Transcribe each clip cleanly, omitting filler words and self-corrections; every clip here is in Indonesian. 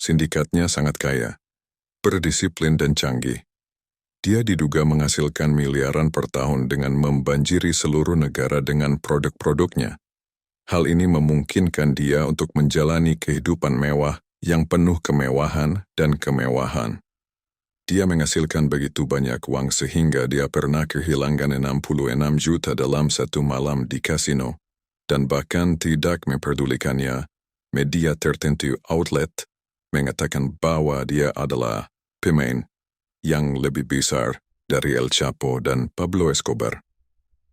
Sindikatnya sangat kaya, berdisiplin dan canggih. Dia diduga menghasilkan miliaran per tahun dengan membanjiri seluruh negara dengan produk-produknya. Hal ini memungkinkan dia untuk menjalani kehidupan mewah yang penuh kemewahan dan kemewahan. Dia menghasilkan begitu banyak uang sehingga dia pernah kehilangan 66 juta dalam satu malam di kasino, dan bahkan tidak memperdulikannya. Media tertentu outlet mengatakan bahwa dia adalah pemain yang lebih besar dari El Chapo dan Pablo Escobar.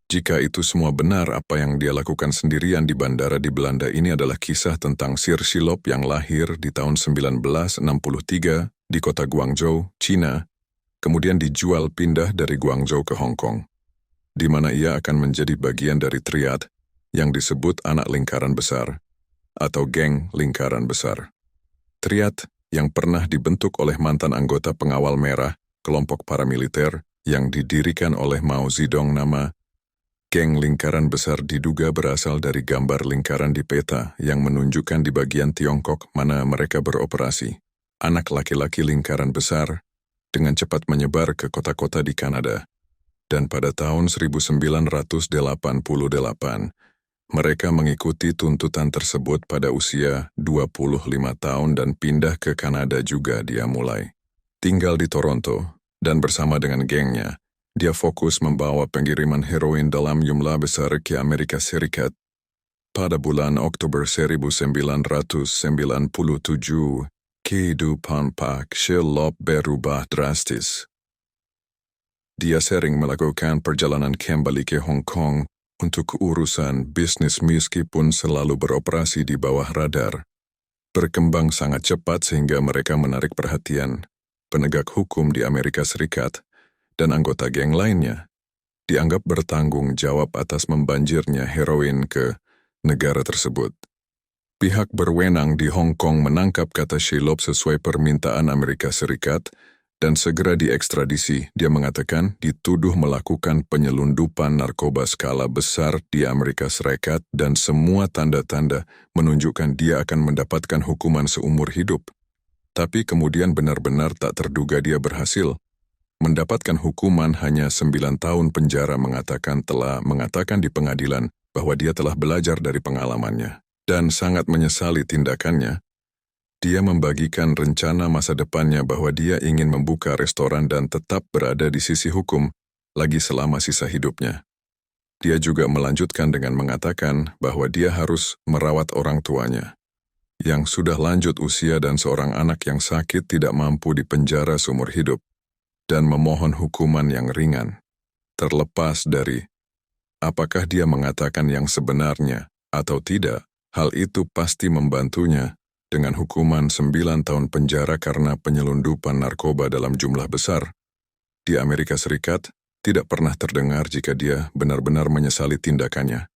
Jika itu semua benar, apa yang dia lakukan sendirian di bandara di Belanda ini adalah kisah tentang Sir Shilop yang lahir di tahun 1963 di kota Guangzhou, China, kemudian dijual pindah dari Guangzhou ke Hong Kong, di mana ia akan menjadi bagian dari triad yang disebut anak lingkaran besar, atau geng lingkaran besar. Triad yang pernah dibentuk oleh mantan anggota pengawal merah, kelompok paramiliter yang didirikan oleh Mao Zedong. Nama geng lingkaran besar diduga berasal dari gambar lingkaran di peta yang menunjukkan di bagian Tiongkok mana mereka beroperasi. Anak laki-laki lingkaran besar dengan cepat menyebar ke kota-kota di Kanada. Dan pada tahun 1988, mereka mengikuti tuntutan tersebut pada usia 25 tahun dan pindah ke Kanada juga. Dia mulai tinggal di Toronto dan bersama dengan gengnya, dia fokus membawa pengiriman heroin dalam jumlah besar ke Amerika Serikat. Pada bulan Oktober 1997, kehidupan Pak Shilop berubah drastis. Dia sering melakukan perjalanan kembali ke Hong Kong untuk urusan bisnis meskipun selalu beroperasi di bawah radar. Berkembang sangat cepat sehingga mereka menarik perhatian penegak hukum di Amerika Serikat dan anggota geng lainnya. Dianggap bertanggung jawab atas membanjirnya heroin ke negara tersebut. Pihak berwenang di Hong Kong menangkap kata Shilop sesuai permintaan Amerika Serikat dan segera diekstradisi. Dia mengatakan dituduh melakukan penyelundupan narkoba skala besar di Amerika Serikat dan semua tanda-tanda menunjukkan dia akan mendapatkan hukuman seumur hidup. Tapi kemudian benar-benar tak terduga dia berhasil mendapatkan hukuman hanya 9 tahun penjara. Telah mengatakan di pengadilan bahwa dia telah belajar dari pengalamannya dan sangat menyesali tindakannya. Dia membagikan rencana masa depannya bahwa dia ingin membuka restoran dan tetap berada di sisi hukum lagi selama sisa hidupnya. Dia juga melanjutkan dengan mengatakan bahwa dia harus merawat orang tuanya yang sudah lanjut usia dan seorang anak yang sakit tidak mampu dipenjara seumur hidup, dan memohon hukuman yang ringan. Terlepas dari apakah dia mengatakan yang sebenarnya atau tidak, hal itu pasti membantunya dengan hukuman 9 tahun penjara karena penyelundupan narkoba dalam jumlah besar. Di Amerika Serikat, tidak pernah terdengar jika dia benar-benar menyesali tindakannya,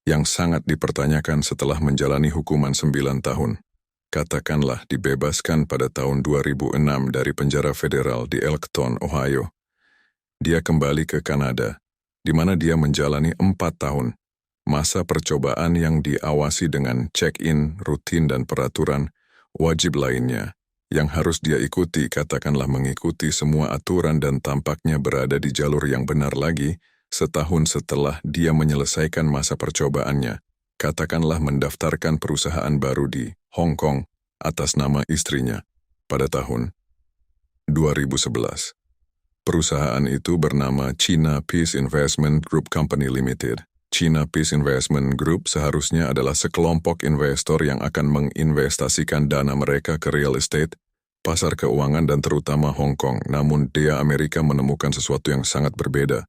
yang sangat dipertanyakan setelah menjalani hukuman 9 tahun. Katakanlah dibebaskan pada tahun 2006 dari penjara federal di Elkton, Ohio. Dia kembali ke Kanada, di mana dia menjalani 4 tahun. Masa percobaan yang diawasi dengan check-in, rutin dan peraturan wajib lainnya yang harus dia ikuti. Katakanlah mengikuti semua aturan dan tampaknya berada di jalur yang benar lagi setahun setelah dia menyelesaikan masa percobaannya. Katakanlah mendaftarkan perusahaan baru di Hong Kong atas nama istrinya pada tahun 2011. Perusahaan itu bernama China Peace Investment Group Company Limited. China Peace Investment Group seharusnya adalah sekelompok investor yang akan menginvestasikan dana mereka ke real estate, pasar keuangan dan terutama Hong Kong. Namun Amerika menemukan sesuatu yang sangat berbeda,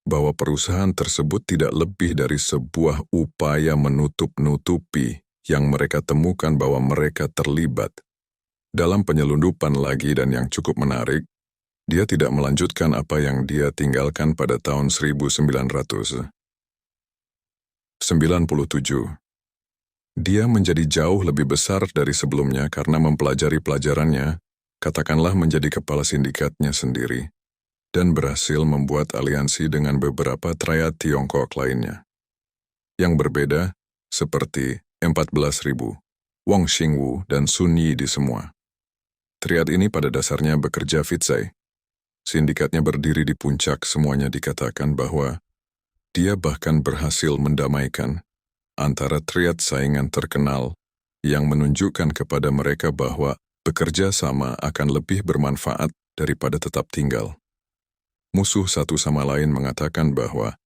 bahwa perusahaan tersebut tidak lebih dari sebuah upaya menutup-nutupi yang mereka temukan bahwa mereka terlibat dalam penyelundupan lagi. Dan yang cukup menarik, dia tidak melanjutkan apa yang dia tinggalkan pada tahun 1997. Dia menjadi jauh lebih besar dari sebelumnya karena mempelajari pelajarannya, katakanlah menjadi kepala sindikatnya sendiri, dan berhasil membuat aliansi dengan beberapa triad Tiongkok lainnya. Yang berbeda, seperti 14.000, Wong Xingwu dan Sun Yi di semua. Triad ini pada dasarnya bekerja Fitzai. Sindikatnya berdiri di puncak, semuanya dikatakan bahwa dia bahkan berhasil mendamaikan antara triad saingan terkenal yang menunjukkan kepada mereka bahwa bekerja sama akan lebih bermanfaat daripada tetap tinggal. Musuh satu sama lain mengatakan bahwa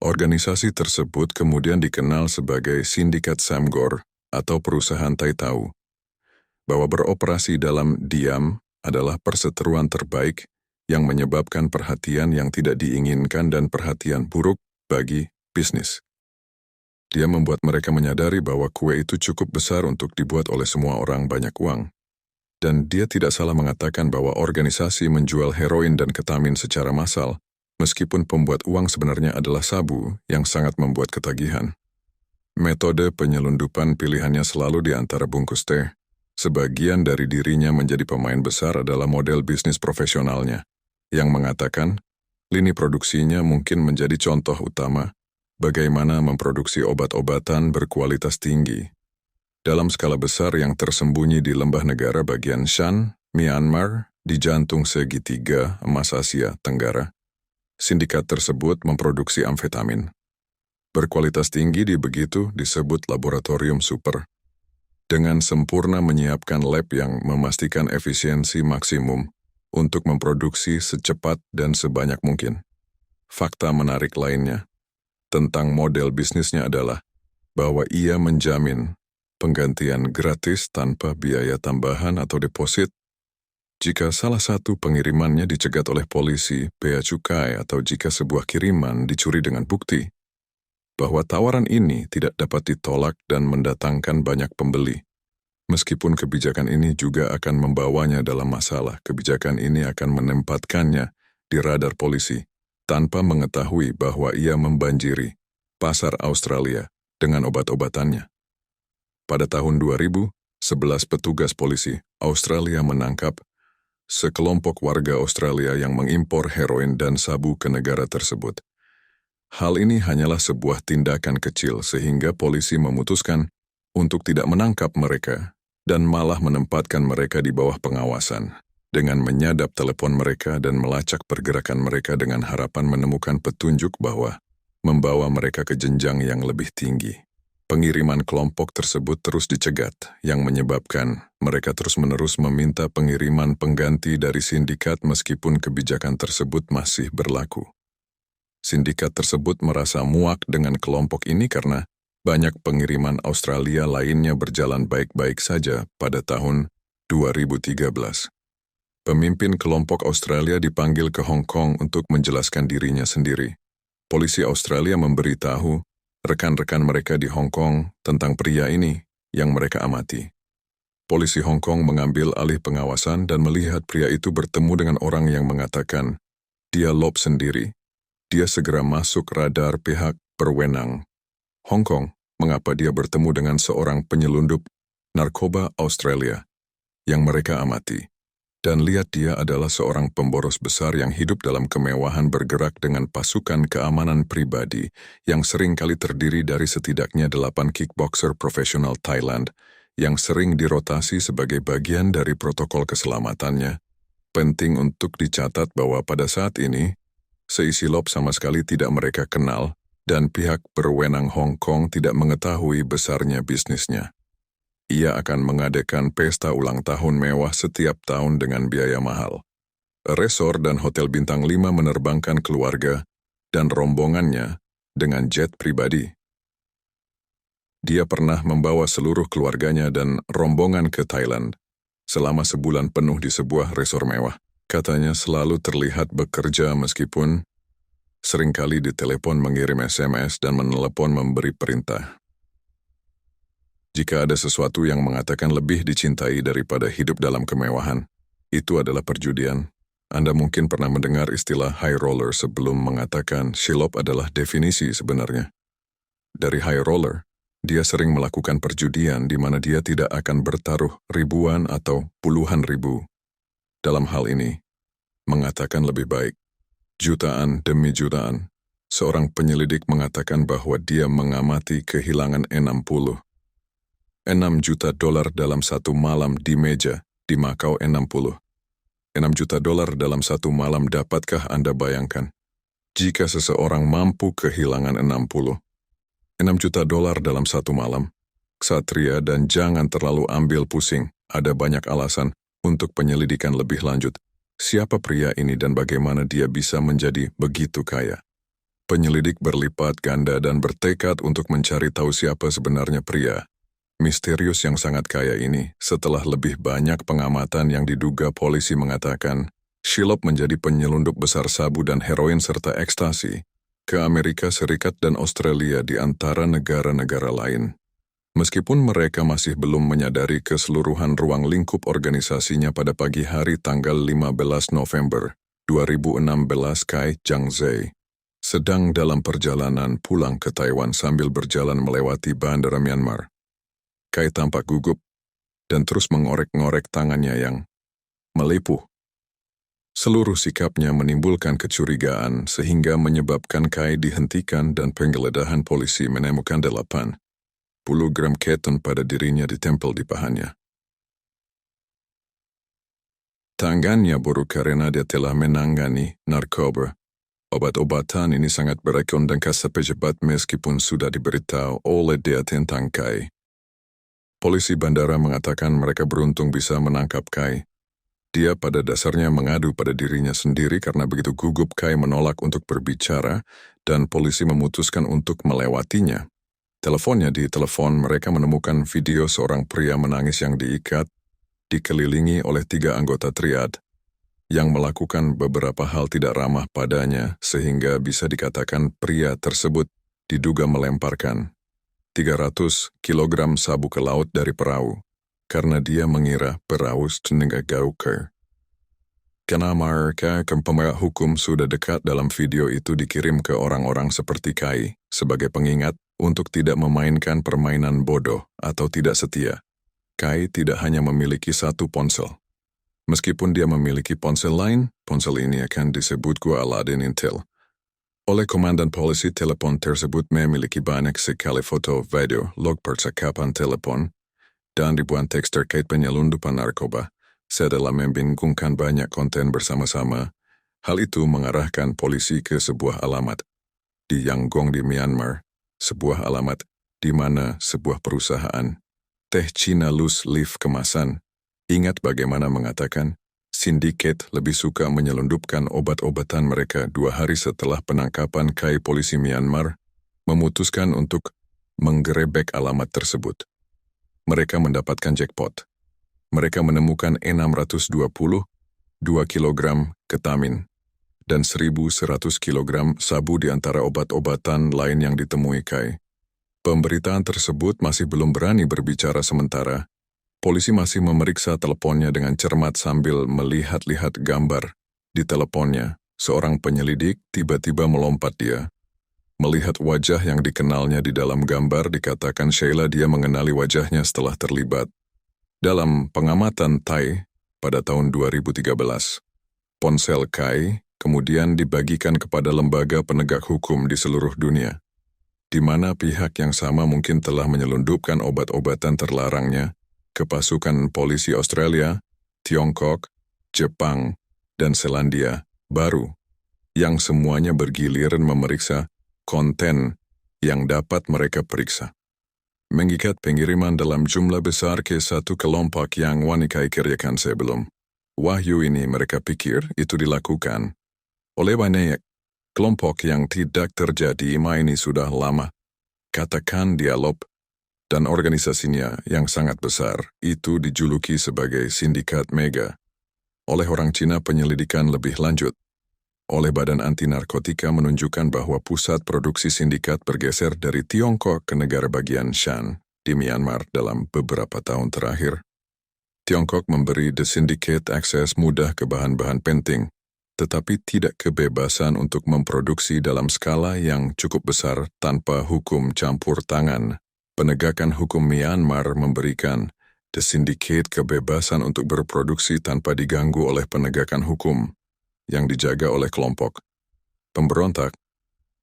organisasi tersebut kemudian dikenal sebagai Sindikat Samgor atau perusahaan tai tahu, bahwa beroperasi dalam diam adalah perseteruan terbaik yang menyebabkan perhatian yang tidak diinginkan dan perhatian buruk bagi bisnis. Dia membuat mereka menyadari bahwa kue itu cukup besar untuk dibuat oleh semua orang banyak uang. Dan dia tidak salah mengatakan bahwa organisasi menjual heroin dan ketamin secara massal, meskipun pembuat uang sebenarnya adalah sabu yang sangat membuat ketagihan. Metode penyelundupan pilihannya selalu di antara bungkus teh. Sebagian dari dirinya menjadi pemain besar adalah model bisnis profesionalnya, yang mengatakan lini produksinya mungkin menjadi contoh utama bagaimana memproduksi obat-obatan berkualitas tinggi dalam skala besar yang tersembunyi di lembah negara bagian Shan, Myanmar, di jantung segitiga emas Asia Tenggara. Sindikat tersebut memproduksi amfetamin berkualitas tinggi di begitu disebut laboratorium super, dengan sempurna menyiapkan lab yang memastikan efisiensi maksimum untuk memproduksi secepat dan sebanyak mungkin. Fakta menarik lainnya tentang model bisnisnya adalah bahwa ia menjamin penggantian gratis tanpa biaya tambahan atau deposit jika salah satu pengirimannya dicegat oleh polisi, bea cukai, atau jika sebuah kiriman dicuri dengan bukti, bahwa tawaran ini tidak dapat ditolak dan mendatangkan banyak pembeli. Meskipun kebijakan ini juga akan membawanya dalam masalah, kebijakan ini akan menempatkannya di radar polisi tanpa mengetahui bahwa ia membanjiri pasar Australia dengan obat-obatannya. Pada tahun 2000, 11 petugas polisi Australia menangkap sekelompok warga Australia yang mengimpor heroin dan sabu ke negara tersebut. Hal ini hanyalah sebuah tindakan kecil sehingga polisi memutuskan untuk tidak menangkap mereka dan malah menempatkan mereka di bawah pengawasan dengan menyadap telepon mereka dan melacak pergerakan mereka dengan harapan menemukan petunjuk bahwa membawa mereka ke jenjang yang lebih tinggi. Pengiriman kelompok tersebut terus dicegat, yang menyebabkan mereka terus-menerus meminta pengiriman pengganti dari sindikat meskipun kebijakan tersebut masih berlaku. Sindikat tersebut merasa muak dengan kelompok ini karena banyak pengiriman Australia lainnya berjalan baik-baik saja pada tahun 2013. Pemimpin kelompok Australia dipanggil ke Hong Kong untuk menjelaskan dirinya sendiri. Polisi Australia memberitahu rekan-rekan mereka di Hong Kong tentang pria ini yang mereka amati. Polisi Hong Kong mengambil alih pengawasan dan melihat pria itu bertemu dengan orang yang mengatakan dia lob sendiri. Dia segera masuk radar pihak berwenang Hong Kong, mengapa dia bertemu dengan seorang penyelundup narkoba Australia yang mereka amati. Dan lihat dia adalah seorang pemboros besar yang hidup dalam kemewahan bergerak dengan pasukan keamanan pribadi yang sering kali terdiri dari setidaknya 8 kickboxer profesional Thailand yang sering dirotasi sebagai bagian dari protokol keselamatannya. Penting untuk dicatat bahwa pada saat ini, seisi lob sama sekali tidak mereka kenal, dan pihak berwenang Hong Kong tidak mengetahui besarnya bisnisnya. Ia akan mengadakan pesta ulang tahun mewah setiap tahun dengan biaya mahal. Resort dan hotel bintang 5 menerbangkan keluarga dan rombongannya dengan jet pribadi. Dia pernah membawa seluruh keluarganya dan rombongan ke Thailand selama sebulan penuh di sebuah resort mewah. Katanya selalu terlihat bekerja meskipun seringkali ditelepon mengirim SMS dan menelepon memberi perintah. Jika ada sesuatu yang mengatakan lebih dicintai daripada hidup dalam kemewahan, itu adalah perjudian. Anda mungkin pernah mendengar istilah high roller sebelum mengatakan shilop adalah definisi sebenarnya. Dari high roller, dia sering melakukan perjudian di mana dia tidak akan bertaruh ribuan atau puluhan ribu. Dalam hal ini, mengatakan lebih baik. Jutaan demi jutaan, seorang penyelidik mengatakan bahwa dia mengamati kehilangan 6 juta dolar dalam satu malam di meja Di Macau 6 juta dolar dalam satu malam, dapatkah Anda bayangkan? Jika seseorang mampu kehilangan 6 juta dolar dalam satu malam, Ksatria, dan jangan terlalu ambil pusing, ada banyak alasan untuk penyelidikan lebih lanjut. Siapa pria ini dan bagaimana dia bisa menjadi begitu kaya? Penyelidik berlipat ganda dan bertekad untuk mencari tahu siapa sebenarnya pria misterius yang sangat kaya ini. Setelah lebih banyak pengamatan yang diduga, polisi mengatakan Shilop menjadi penyelundup besar sabu dan heroin serta ekstasi ke Amerika Serikat dan Australia di antara negara-negara lain. Meskipun mereka masih belum menyadari keseluruhan ruang lingkup organisasinya, pada pagi hari tanggal 15 November 2016, Kai Zhangzhe sedang dalam perjalanan pulang ke Taiwan sambil berjalan melewati bandara Myanmar. Kai tampak gugup dan terus mengorek-ngorek tangannya yang melepuh. Seluruh sikapnya menimbulkan kecurigaan sehingga menyebabkan Kai dihentikan dan penggeledahan polisi menemukan 80 gram keton pada dirinya ditempel di pahanya. Tangannya buruk karena dia telah menangani narkoba. Obat-obatan ini sangat berekon dan kasar pejabat meskipun sudah diberitahu oleh dia tentang Kai. Polisi bandara mengatakan mereka beruntung bisa menangkap Kai. Dia pada dasarnya mengadu pada dirinya sendiri karena begitu gugup Kai menolak untuk berbicara dan polisi memutuskan untuk melewatinya. Teleponnya ditelepon, mereka menemukan video seorang pria menangis yang diikat, dikelilingi oleh 3 anggota triad, yang melakukan beberapa hal tidak ramah padanya sehingga bisa dikatakan pria tersebut diduga melemparkan 300 kilogram sabu ke laut dari perahu, karena dia mengira perahu setengah gauker. Karena mereka penegak hukum sudah dekat dalam video itu dikirim ke orang-orang seperti Kai sebagai pengingat untuk tidak memainkan permainan bodoh atau tidak setia. Kai tidak hanya memiliki satu ponsel. Meskipun dia memiliki ponsel lain, ponsel ini akan disebut gua Aladdin Intel. Oleh komandan polisi, telepon tersebut memiliki banyak sekali foto, video, log percakapan telepon, dan ribuan teks terkait penyelundupan narkoba. Setelah membingungkan banyak konten bersama-sama, hal itu mengarahkan polisi ke sebuah alamat di Yangon di Myanmar, sebuah alamat di mana sebuah perusahaan teh Cina loose leaf kemasan, ingat bagaimana mengatakan, sindiket lebih suka menyelundupkan obat-obatan mereka. 2 hari setelah penangkapan Kai, polisi Myanmar memutuskan untuk menggerebek alamat tersebut. Mereka mendapatkan jackpot. Mereka menemukan 622 kilogram ketamin dan 1.100 kilogram sabu di antara obat-obatan lain yang ditemui Kai. Pemberitaan tersebut masih belum berani berbicara sementara. Polisi masih memeriksa teleponnya dengan cermat sambil melihat-lihat gambar di teleponnya. Seorang penyelidik tiba-tiba melompat dia. Melihat wajah yang dikenalnya di dalam gambar, dikatakan Sheila dia mengenali wajahnya setelah terlibat dalam pengamatan Thai pada tahun 2013. Ponsel Kai kemudian dibagikan kepada lembaga penegak hukum di seluruh dunia, di mana pihak yang sama mungkin telah menyelundupkan obat-obatan terlarangnya ke pasukan polisi Australia, Tiongkok, Jepang, dan Selandia Baru, yang semuanya bergiliran memeriksa konten yang dapat mereka periksa. Mengikat pengiriman dalam jumlah besar ke satu kelompok yang wanita kerjakan sebelum wahyu ini, mereka pikir itu dilakukan oleh banyak kelompok yang tidak terjadi ini sudah lama. Katakan dialog dan organisasinya yang sangat besar itu dijuluki sebagai sindikat mega. Oleh orang Cina, penyelidikan lebih lanjut oleh Badan Anti Narkotika menunjukkan bahwa pusat produksi sindikat bergeser dari Tiongkok ke negara bagian Shan di Myanmar dalam beberapa tahun terakhir. Tiongkok memberi The Syndicate akses mudah ke bahan-bahan penting, tetapi tidak kebebasan untuk memproduksi dalam skala yang cukup besar tanpa hukum campur tangan. Penegakan hukum Myanmar memberikan The Syndicate kebebasan untuk berproduksi tanpa diganggu oleh penegakan hukum yang dijaga oleh kelompok pemberontak.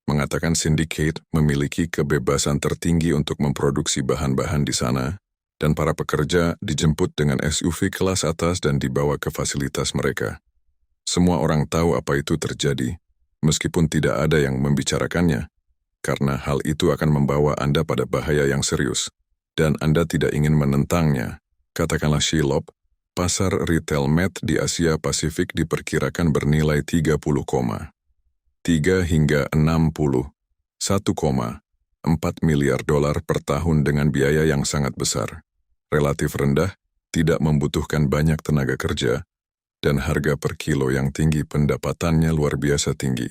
Mengatakan Syndicate memiliki kebebasan tertinggi untuk memproduksi bahan-bahan di sana, dan para pekerja dijemput dengan SUV kelas atas dan dibawa ke fasilitas mereka. Semua orang tahu apa itu terjadi, meskipun tidak ada yang membicarakannya, karena hal itu akan membawa Anda pada bahaya yang serius, dan Anda tidak ingin menentangnya. Katakanlah Shilop, pasar retail Met di Asia Pasifik diperkirakan bernilai 30,3 hingga 61,4 miliar dolar per tahun dengan biaya yang sangat besar, relatif rendah, tidak membutuhkan banyak tenaga kerja, dan harga per kilo yang tinggi pendapatannya luar biasa tinggi.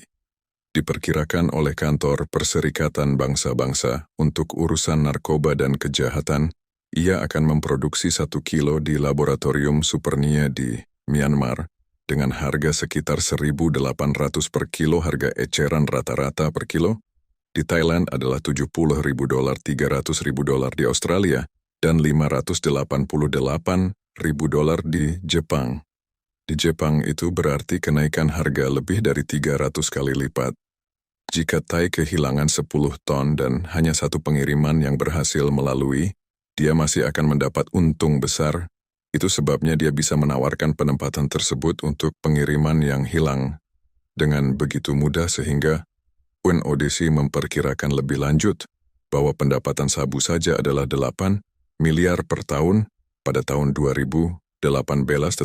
Diperkirakan oleh Kantor Perserikatan Bangsa-Bangsa untuk urusan narkoba dan kejahatan, ia akan memproduksi 1 kilo di laboratorium Supernia di Myanmar dengan harga sekitar 1.800 per kilo harga eceran rata-rata per kilo. Di Thailand adalah $70.000, $300.000 di Australia, dan $588.000 di Jepang. Di Jepang itu berarti kenaikan harga lebih dari 300 kali lipat. Jika Thai kehilangan 10 ton dan hanya satu pengiriman yang berhasil melalui, dia masih akan mendapat untung besar. Itu sebabnya dia bisa menawarkan penempatan tersebut untuk pengiriman yang hilang dengan begitu mudah sehingga UNODC memperkirakan lebih lanjut bahwa pendapatan sabu saja adalah 8 miliar per tahun pada tahun 2018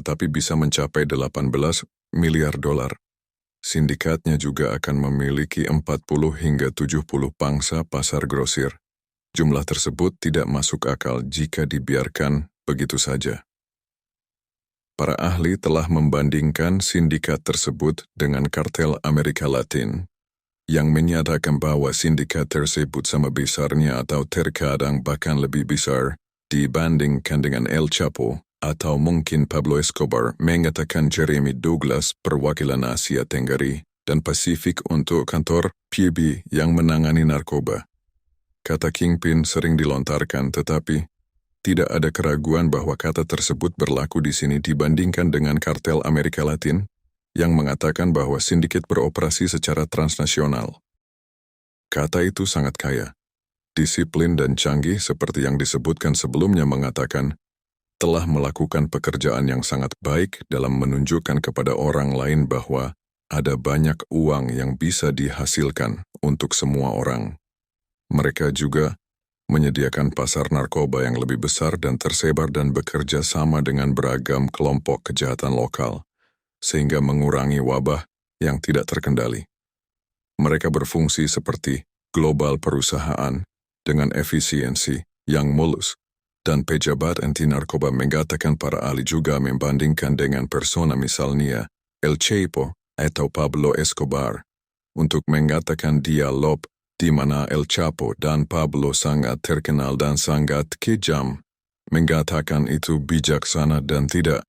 tetapi bisa mencapai 18 miliar dolar. Sindikatnya juga akan memiliki 40 hingga 70 pangsa pasar grosir. Jumlah tersebut tidak masuk akal jika dibiarkan begitu saja. Para ahli telah membandingkan sindikat tersebut dengan kartel Amerika Latin, yang menyatakan bahwa sindikat tersebut sama besarnya atau terkadang bahkan lebih besar dibandingkan dengan El Chapo, atau mungkin Pablo Escobar, mengatakan Jeremy Douglas, perwakilan Asia Tenggara dan Pasifik untuk kantor PB yang menangani narkoba. Kata kingpin sering dilontarkan, tetapi tidak ada keraguan bahwa kata tersebut berlaku di sini dibandingkan dengan kartel Amerika Latin, yang mengatakan bahwa sindiket beroperasi secara transnasional. Kata itu sangat kaya. Disiplin dan canggih seperti yang disebutkan sebelumnya mengatakan, telah melakukan pekerjaan yang sangat baik dalam menunjukkan kepada orang lain bahwa ada banyak uang yang bisa dihasilkan untuk semua orang. Mereka juga menyediakan pasar narkoba yang lebih besar dan tersebar dan bekerja sama dengan beragam kelompok kejahatan lokal, sehingga mengurangi wabah yang tidak terkendali. Mereka berfungsi seperti global perusahaan dengan efisiensi yang mulus, dan pejabat anti narkoba mengatakan para ahli juga membandingkan dengan persona misalnya El Chapo atau Pablo Escobar, untuk mengatakan dialog di mana El Chapo dan Pablo sangat terkenal dan sangat kejam, mengatakan itu bijaksana dan tidak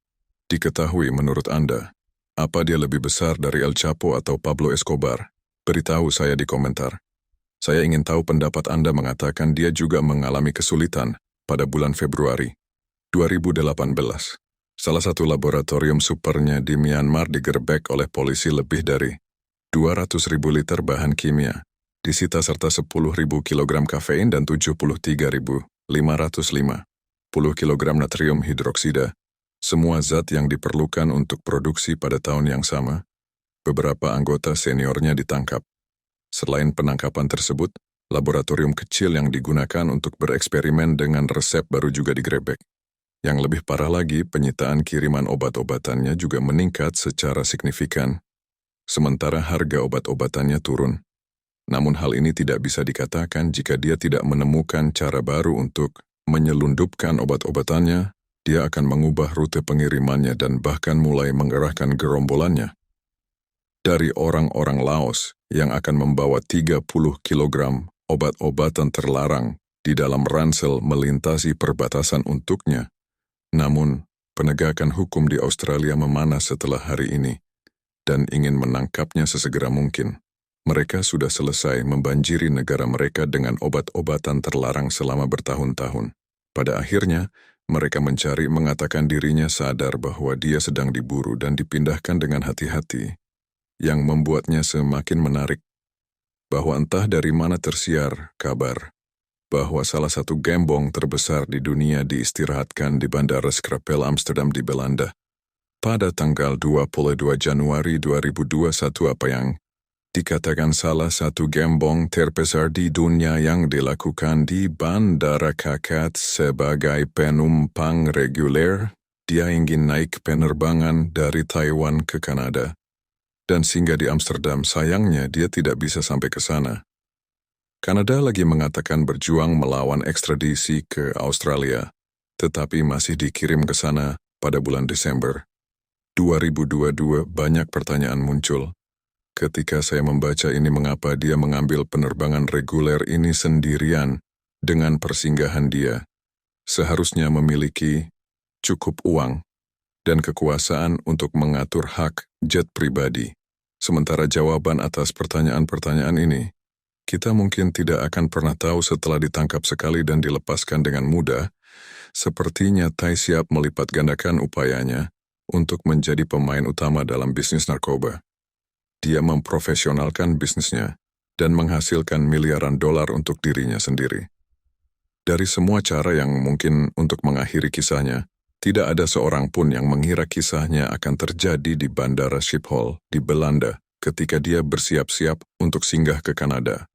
diketahui menurut Anda. Apa dia lebih besar dari El Chapo atau Pablo Escobar? Beritahu saya di komentar. Saya ingin tahu pendapat Anda. Mengatakan dia juga mengalami kesulitan pada bulan Februari 2018. Salah satu laboratorium supernya di Myanmar digerebek oleh polisi. Lebih dari 200.000 liter bahan kimia disita serta 10.000 kilogram kafein dan 73.550 kilogram natrium hidroksida, semua zat yang diperlukan untuk produksi pada tahun yang sama. Beberapa anggota seniornya ditangkap. Selain penangkapan tersebut, laboratorium kecil yang digunakan untuk bereksperimen dengan resep baru juga digerebek. Yang lebih parah lagi, penyitaan kiriman obat-obatannya juga meningkat secara signifikan, sementara harga obat-obatannya turun. Namun hal ini tidak bisa dikatakan jika dia tidak menemukan cara baru untuk menyelundupkan obat-obatannya. Dia akan mengubah rute pengirimannya dan bahkan mulai mengerahkan gerombolannya dari orang-orang Laos yang akan membawa 30 kilogram obat-obatan terlarang di dalam ransel melintasi perbatasan untuknya. Namun, penegakan hukum di Australia memanas setelah hari ini dan ingin menangkapnya sesegera mungkin. Mereka sudah selesai membanjiri negara mereka dengan obat-obatan terlarang selama bertahun-tahun. Pada akhirnya, mereka mencari mengatakan dirinya sadar bahwa dia sedang diburu dan dipindahkan dengan hati-hati, yang membuatnya semakin menarik bahwa entah dari mana tersiar kabar bahwa salah satu gembong terbesar di dunia diistirahatkan di Bandara Schiphol Amsterdam di Belanda. Pada tanggal 22 Januari 2021 apa yang dikatakan salah satu gembong terbesar di dunia yang dilakukan di Bandara KK sebagai penumpang reguler. Dia ingin naik penerbangan dari Taiwan ke Kanada. Dan singgah di Amsterdam, sayangnya dia tidak bisa sampai ke sana. Kanada lagi mengatakan berjuang melawan ekstradisi ke Australia, tetapi masih dikirim ke sana pada bulan Desember 2022. Banyak pertanyaan muncul. Ketika saya membaca ini, mengapa dia mengambil penerbangan reguler ini sendirian dengan persinggahan dia? Seharusnya memiliki cukup uang dan kekuasaan untuk mengatur hak jet pribadi. Sementara jawaban atas pertanyaan-pertanyaan ini, kita mungkin tidak akan pernah tahu setelah ditangkap sekali dan dilepaskan dengan mudah. Sepertinya Tai siap melipat gandakan upayanya untuk menjadi pemain utama dalam bisnis narkoba. Dia memprofesionalkan bisnisnya dan menghasilkan miliaran dolar untuk dirinya sendiri. Dari semua cara yang mungkin untuk mengakhiri kisahnya, tidak ada seorang pun yang mengira kisahnya akan terjadi di Bandara Schiphol di Belanda ketika dia bersiap-siap untuk singgah ke Kanada.